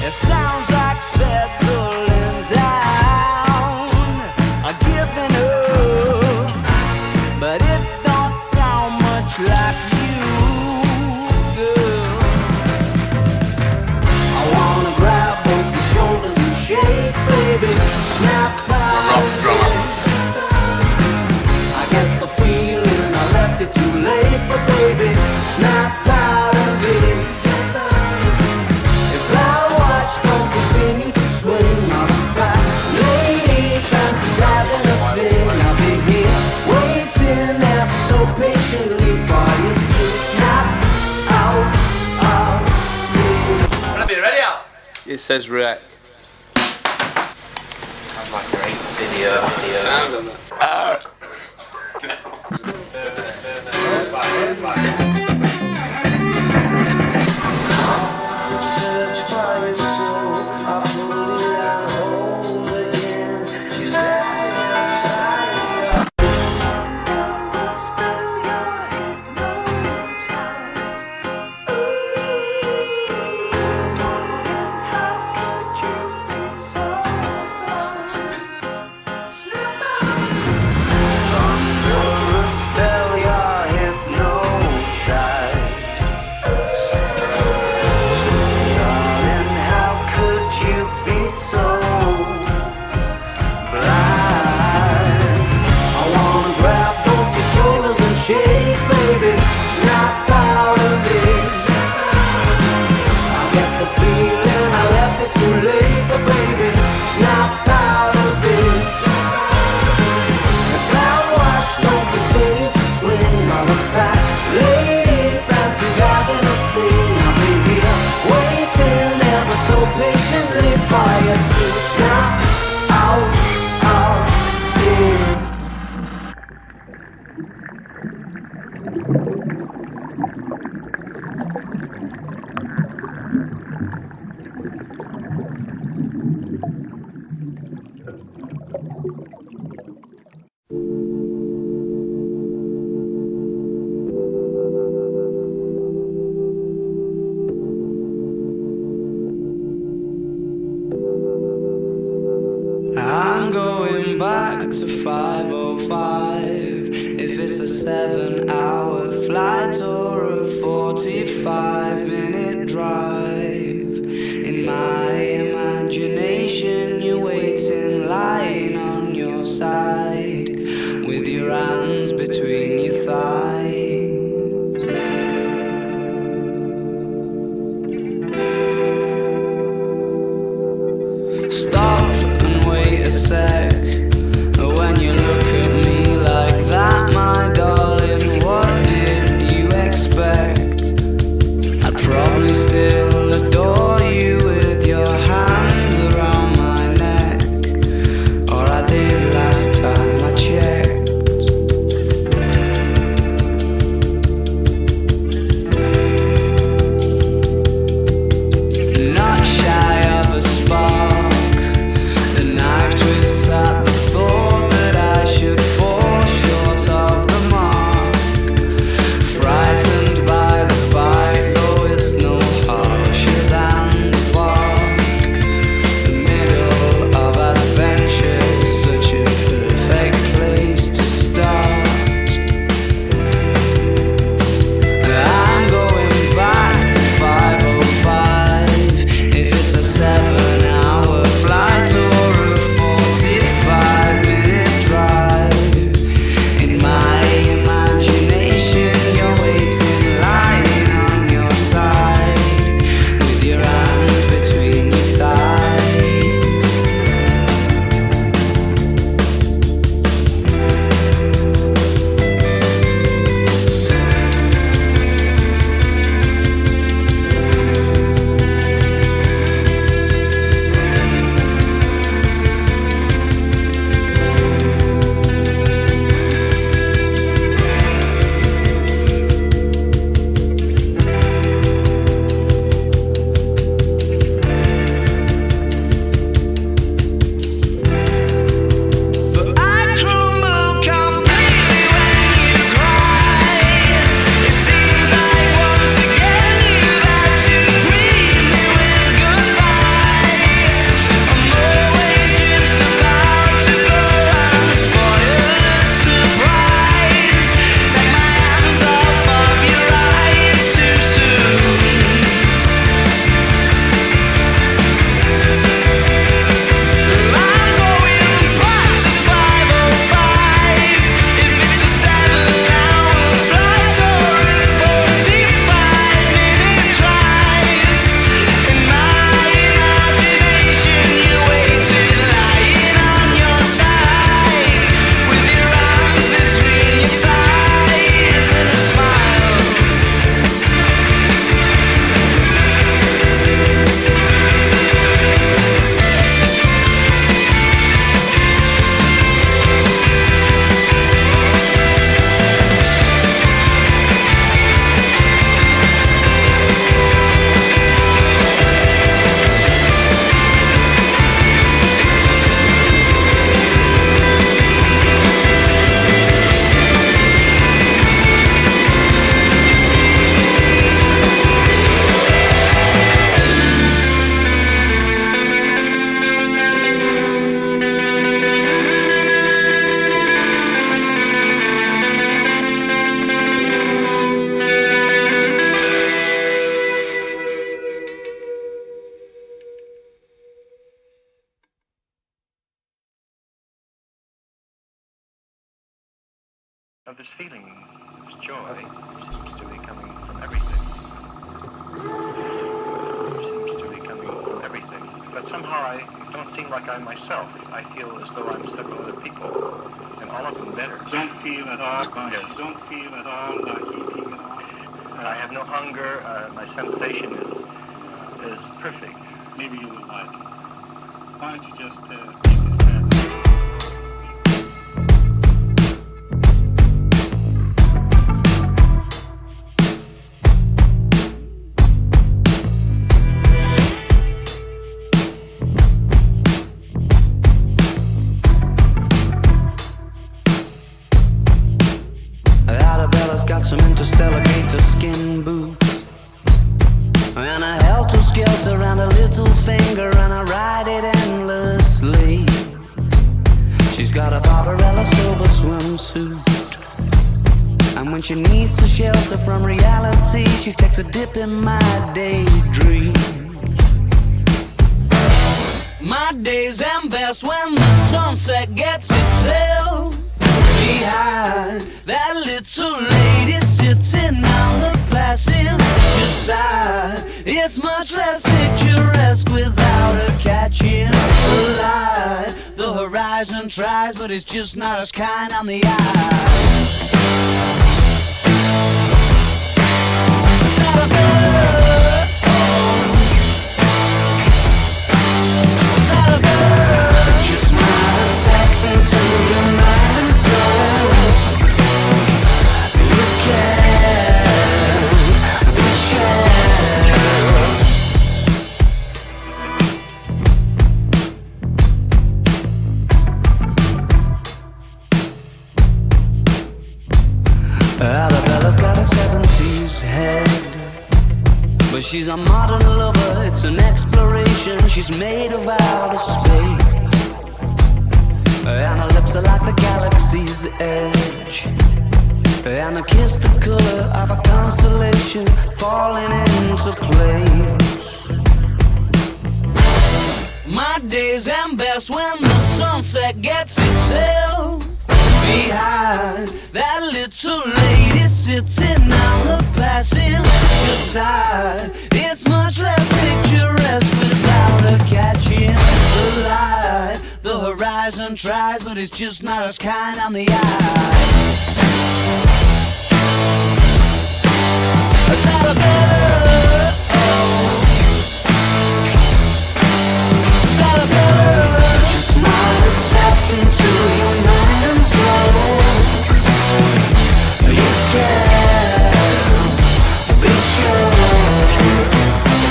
It sounds like settling down, giving up, but it don't sound much like you, girl. I wanna grab both your shoulders and shake, baby, snap out of this. I get the feeling I left it too late, but baby, snap out of this. If our watch don't continue to swing, I'm a fat lady, fancy's having a thing. I'll be here waiting ever so patiently for you to snap out of this. Ready out? It says wreck. Sounds like a great video. Sound on that. Search for your soul, I put it on hold again. She's outside. Spell your hypnotized. How could you be so under a spell, you're hypnotized. Darling, how could you be so blind? I wanna grab both your shoulders and shake, baby, snap out of this. I get the feeling I left it too late, but baby, snap out of this. If that watch don't continue to swing, I'm a fat lady, fancy's having a thing. I'll be here waiting ever so patiently for you to snap out of this. I'm going back to 5:05. If it's a 7-hour flight or a 45-minute drive, in my imagination you're waiting, lying on your side, with your hands between your thighs. Stop and wait a sec. When you look at me like that, my darling, what did you expect? I'd probably still Of this feeling, this joy, seems to be coming from everything. Seems to be coming from everything. But somehow I don't seem like I'm myself. I feel as though I'm stuck with other people, and all of them better. Don't feel at all conscious. Don't feel at all like eating at all. I have no hunger. My sensation is perfect. Maybe you would like it. Why don't you just take this back? Arabella's got some interstellar gator skin boots and a helter-skelter around her little finger, and I ride it endlessly. She's got a Barbarella silver swimsuit, and when she needs to shelter from reality, she takes a dip in my daydream. My days end best when the sunset gets itself behind that little lady sitting on the passenger side. It's much less picturesque without her catching the light. The horizon tries, but it's just not as kind on the eye. Just not attaching to your mind and soul. You can't be sure. Arabella's got a 70s head, but she's a modern lover, it's an exploration. She's made of outer space, and her lips are like the galaxy's edge, and her kiss the color of a constellation falling into place. My days end best when the sunset gets itself behind that little lady sitting on the passenger side. It's much less picturesque without her catching the light. The horizon tries, but it's just not as kind on the eye. Just not tapped into your mind and soul. You can't be sure.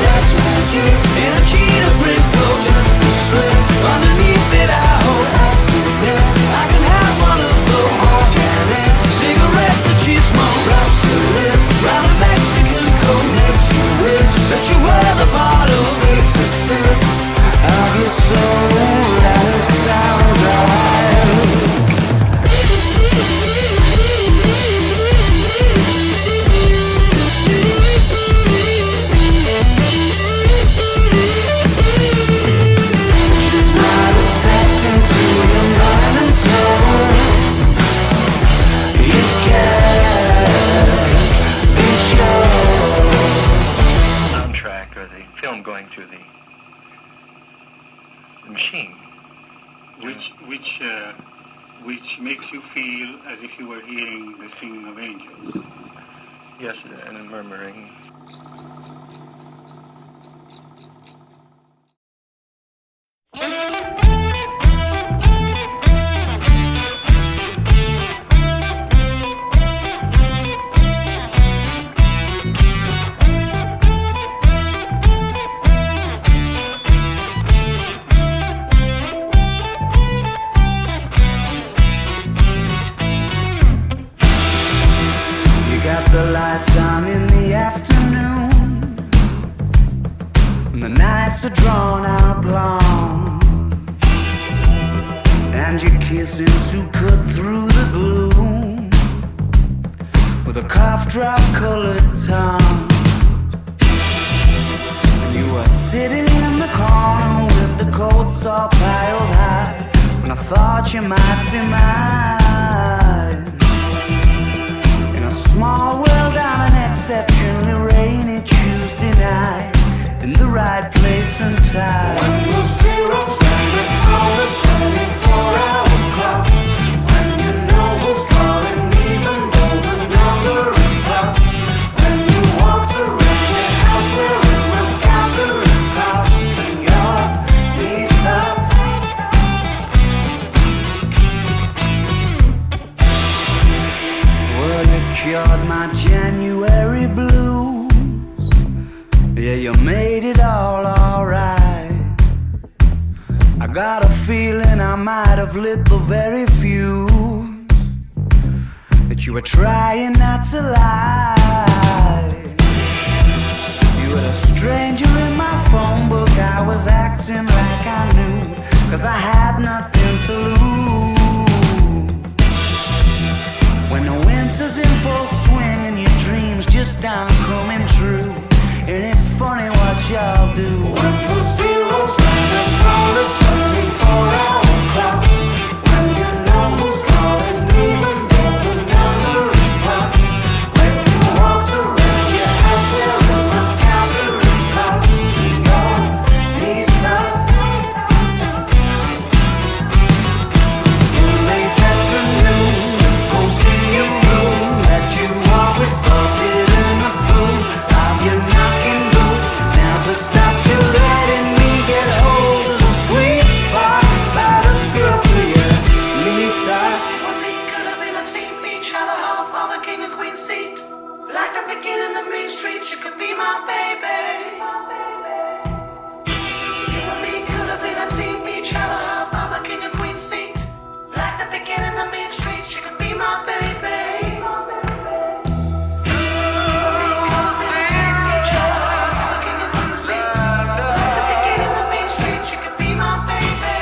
That's magic in a cheetah print coat, just a slip underneath it. I hope that's good. I can have one of those organic cigarettes that you smoke. Drops your lip round a Mexican coat, makes you wish that you were the bottles. Takes a sip of your soul, and it sounds right. Just not attaching to your mind and soul. You can't be sure. Soundtrack or the film going through the machine. Which makes you feel as if you were hearing the singing of angels. Yes, and a murmuring. The lights on in the afternoon, and the nights are drawn out long, and you're kissing to cut through the gloom with a cough drop colored tongue. And you were sitting in the corner with the coats all piled high, and I thought you might be mine. exceptionally rainy Tuesday night in the right place and time. When the zero's standing on the 24-hour clock, when you know who's calling even though the number is blocked, when you walk around your house wearing a scalpel cross and your knees up. Well, you cured my January blues. Yeah, you made it all alright. I got a feeling I might have lit the very fuse that you were trying not to light. You were a stranger in my phone book. I was acting like I knew, 'cause I had nothing to lose. When the winter's in full swing and your dreams just aren't coming true, ain't it funny what y'all do? When the zero's standing on the 24-hour clock, when you know who's calling even though the number is blocked, when you walked around your house wearing a scalpel cross and your knees up. In late afternoon, ghost in your room that you always thought it in the blue of your knocking boots never stopped you letting me get hold of the sweet spot by the scruff of your knee socks. You and me could have been a team, each had a half of a king and queen seat. Like the beginning of Main Street, you could be my baby. You and me could have been a team, each had a half of a king and queen seat. Like the beginning of Main Street, you could be my baby. You and me could have been a team, each had a half of a king and queen seat. Like the beginning of Main Street, you could be my baby.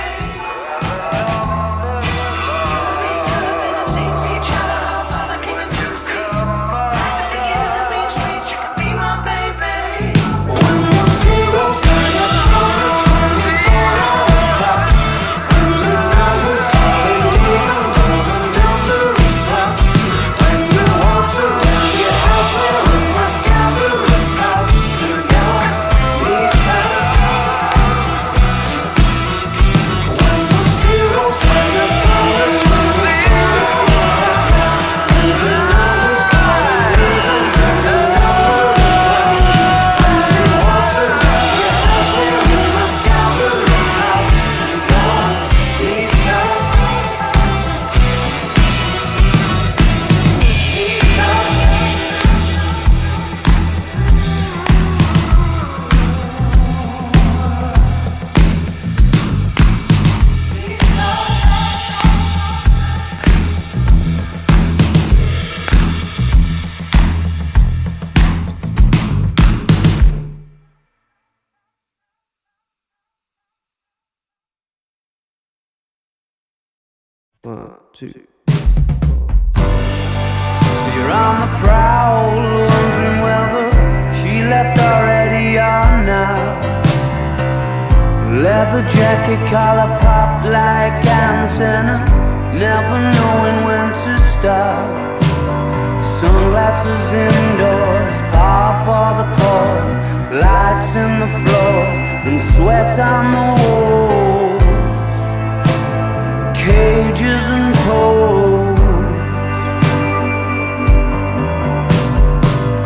You and me could have been a team, each had a half of a king and queen seat. Like the beginning of Main Street, you could be my baby. When the zero's standing on the 24-hour clock, when you know who's calling even though the number is blocked, when you walked around your house wearing my scalpel cross and your knees up. When the zero's standing on the 24-hour clock, when you know who's calling even though the number is blocked, when you walked around your house wearing my scalpel cross and your knees up. One, two. So you're on the prowl, wondering whether she left already or not. Leather jacket, collar pop like antenna, never knowing when to stop. Sunglasses indoors, par for the cause, lights in the floors and sweat on the walls. Cages and poles,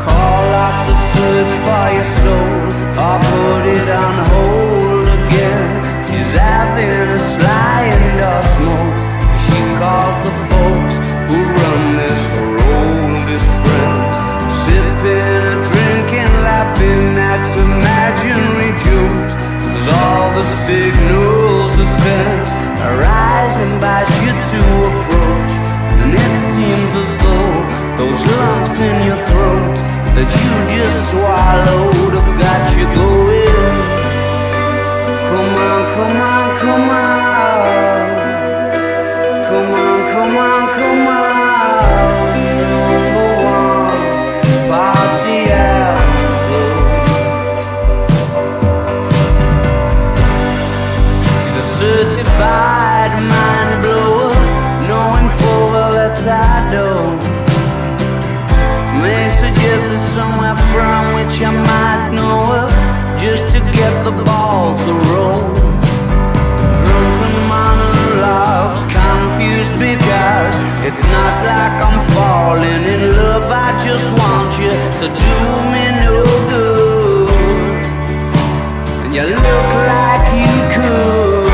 call off the search for your soul or put it on hold again. She's having a sly indoor smoke. She calls the folks who run this, her oldest friends, sipping and drinking, laughing at imaginary jokes. As all the signals are sent, arise and bite you to approach, and it seems as though those lumps in your throat that you just swallowed have got you going. Come on, come on, come on, come on, come on, come on. Number one, party anthem. You look like you could.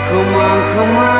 Come on, come on.